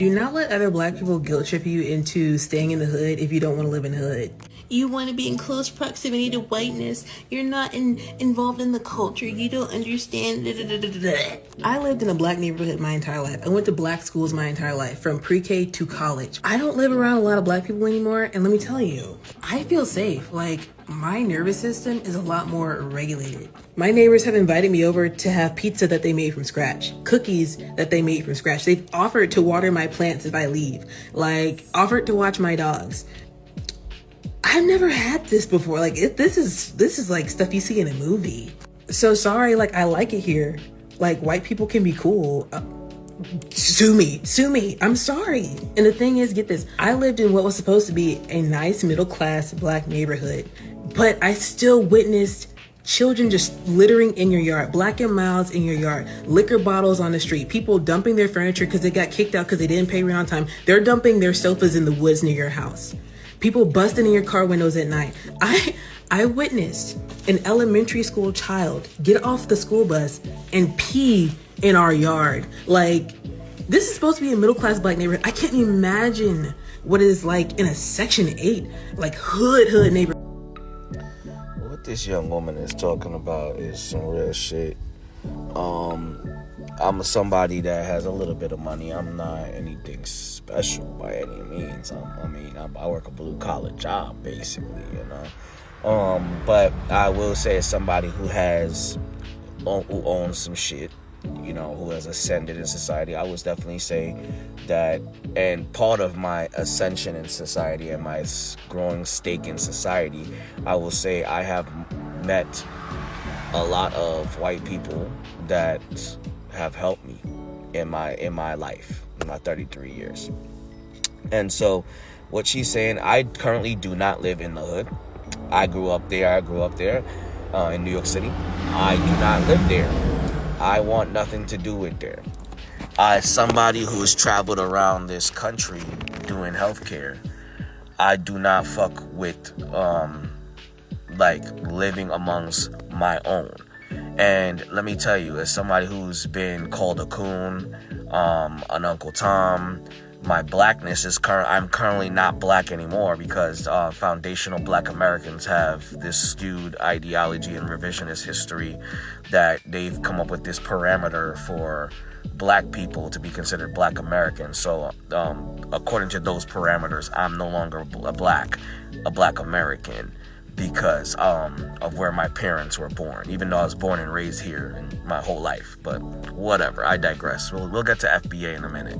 Do not let other black people guilt trip you into staying in the hood if you don't want to live in the hood. You want to be in close proximity to whiteness. You're not involved in the culture. You don't understand. I lived in a black neighborhood my entire life. I went to black schools my entire life, from pre-K to college. I don't live around a lot of black people anymore, and let me tell you, I feel safe. Like, my nervous system is a lot more regulated. My neighbors have invited me over to have pizza that they made from scratch, cookies that they made from scratch. They've offered to water my plants if I leave, like offered to watch my dogs. I've never had this before. Like, this is like stuff you see in a movie. So sorry, like, I like it here. Like, white people can be cool. Sue me. I'm sorry. And the thing is, get this, I lived in what was supposed to be a nice middle-class black neighborhood, but I still witnessed children just littering in your yard, Black and Milds in your yard, liquor bottles on the street, people dumping their furniture because they got kicked out because they didn't pay rent on time. They're dumping their sofas in the woods near your house. People busting in your car windows at night. I witnessed an elementary school child get off the school bus and pee in our yard. Like, this is supposed to be a middle-class black neighborhood. I can't imagine what it is like in a Section 8, like hood neighborhood. What this young woman is talking about is some real shit. I'm somebody that has a little bit of money. I'm not anything special by any means. I work a blue-collar job, basically, you know. But I will say, as somebody who owns some shit, you know, who has ascended in society, I would definitely say that, and part of my ascension in society and my growing stake in society, I will say I have met a lot of white people that have helped me in my life, in my 33 years. And so what she's saying, I currently do not live in the hood. I grew up there in New York City. I do not live there. I want nothing to do with there. As somebody who's traveled around this country doing healthcare, I do not fuck with like living amongst my own. And let me tell you, as somebody who's been called a coon, an Uncle Tom, my blackness is I'm currently not black anymore because foundational black Americans have this skewed ideology and revisionist history that they've come up with this parameter for black people to be considered black Americans. So according to those parameters, I'm no longer a black American because of where my parents were born, even though I was born and raised here in my whole life. But whatever, I digress. We'll get to FBA in a minute.